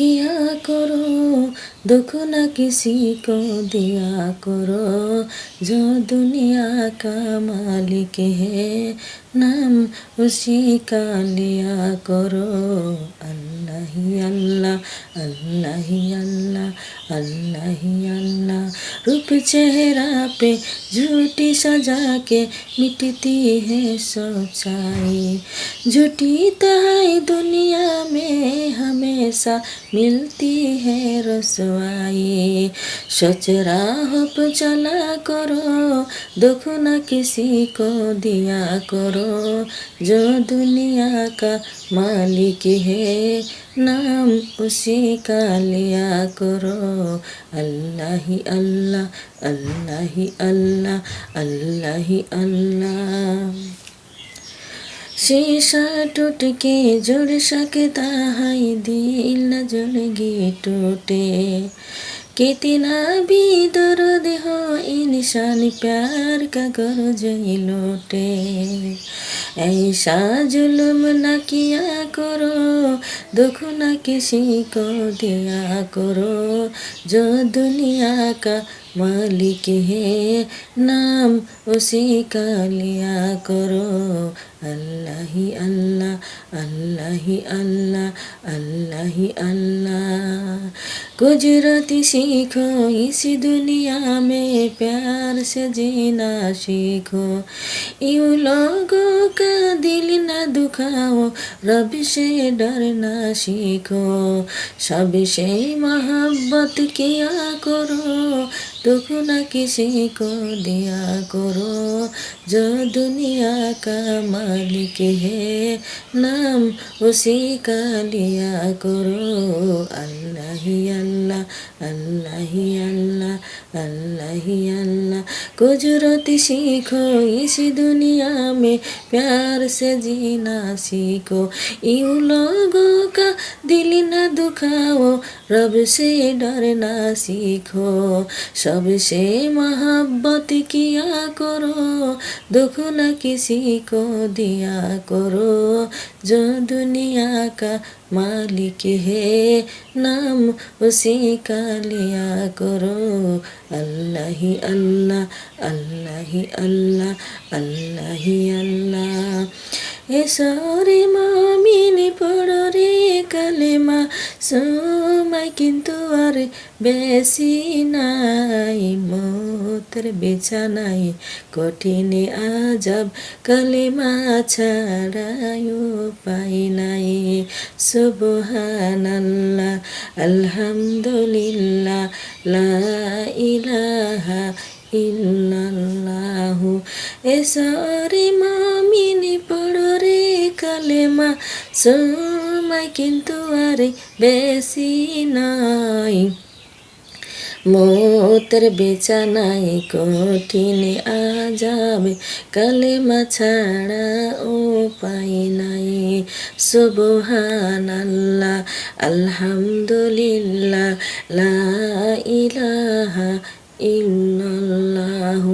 किया करो, दुख न किसी को दिया करो, जो दुनिया का मालिक है नाम उसी का लिया करो। अल्लाह ही अल्लाह, अल्लाह ही अल्लाह, अल्लाह ही अल्लाह। रूप चेहरा पे झूठी सजा के मिटती है सच्चाई, झूठी तहाई दुनिया में हमेशा मिलती है रसवाई। सच राह पे चला करो, दुख न किसी को दिया करो, जो दुनिया का मालिक है नाम उसी का लिया करो। अल्लाह ही अल्लाह, अल्लाह ही अल्लाह, अल्लाह ही अल्लाह। शीशा टूट के जुड़ सकता है, दिल न जुड़गी टूटे। कितना भी दर्द हो इंसान प्यार का गर्ज ही लौटे। ऐसा जुल्म न किया करो, दुख न किसी को दिया करो, जो दुनिया का मालिक है नाम उसी का लिया करो। अल्लाह ही अल्लाह, अल्लाह ही अल्लाह, अल्लाह ही अल्लाह। गुजरती सीखो इस दुनिया में, प्यार से जीना सीखो। यूं लोगों का दिल न दुखाओ, रब से डरना सीखो। सबसे मोहब्बत किया करो, दुख न किसी को दिया करो, जो दुनिया का मालिक है नाम उसी का लिया करो। अल्लाह ही अल्लाह, अल्लाह ही अल्लाह, अल्लाह ही अल्लाह। गुजरती सीखो इस दुनिया में, प्यार से जीना सीखो। यूं लोगों का दिल न दुखाओ, रब से डरना सीखो। सबसे मोहब्बत किया करो, दुख न किसी को दिया करो, जो दुनिया का मालिक है नाम उसी का लिया करो। अल्लाह ही अल्लाह, अल्लाह ही अल्लाह, अल्लाह ही अल्लाह। एसरे ममिन पढ़ो रे कलेमा, সময় কিন্তু আর বেশি নাই। মতের বিছানায় কঠিন আজাব, কালেমা ছাড়াই উপায় নাই। সুবহানাল্লাহ, আলহামদুলিল্লাহ, লা ইলাহা ইল্লাল্লাহু। এসরে মমিন পড়ো রে কালেমা, সময় কিন্তু আর বেশি নাই। মতের বিছানায় কঠিন আজাব, কালেমা ছাড়া উপায় নাই। সুবহানাল্লাহ, আলহামদুলিল্লাহ, লা ইলাহা ইল্লাল্লাহু।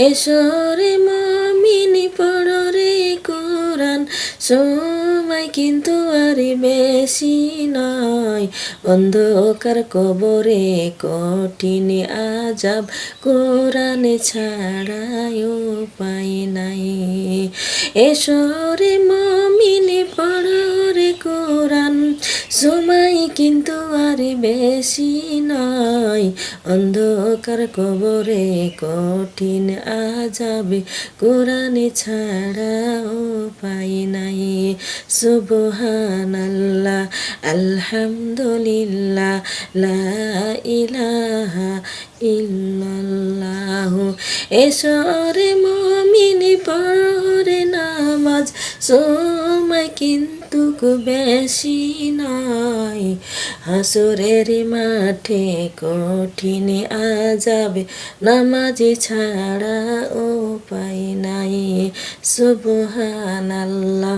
এসরে মমিন পড়ো রে কোরআন, সময় কিন্তু আর বেশি নয়। অন্ধকার কবরে কঠিন আজাব, কোরআন ছাড়াই উপায় নাই। এসরে মমিন পড়ো রে কোরআন, সময় কিন্তু আর বেশি নয়। অন্ধকার কবরে কঠিন আজাব, কোরআন ছাড়া উপায় নাই। সুবহানাল্লাহ, আলহামদুলিল্লাহ, লা ইলাহা ইল্লাল্লাহু। এসরে মমিন পড়ো রে নামাজ, সময় কিন্তু বেশি নয়। হাসরের মাঠে কঠিন আজাব, নামাজি ছাড়া উপায় নাই। সুবহানাল্লাহ,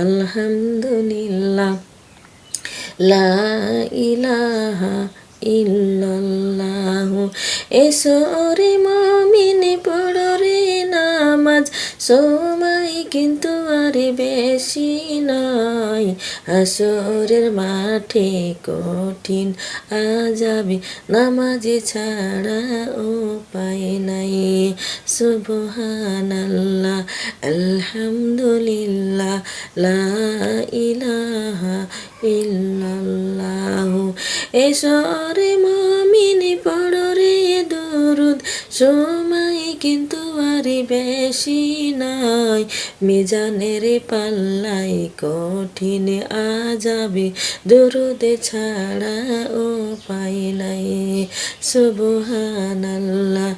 আলহামদুলিল্লাহ, লা ইলাহা ইল্লাল্লাহু। এসরে মমিন পড়ো রে নামাজ, সময় কিন্তু আর বেশি নয়। হাসরের মাঠে কঠিন আযাবে নামাজি ছাড়া উপায় নাই। সুবহানাল্লাহ, আলহামদুলিল্লাহ, লা ইলাহা ইল্লাল্লাহ। এসো রে মুমিন পড়ো রে দুরুদ, সময় কিন্তু আর বেশি নয়। মিজানের পাল্লাই কঠিন আযাবে দুরুদ ছাড়া উপায় নাই। সুবহানাল্লাহ।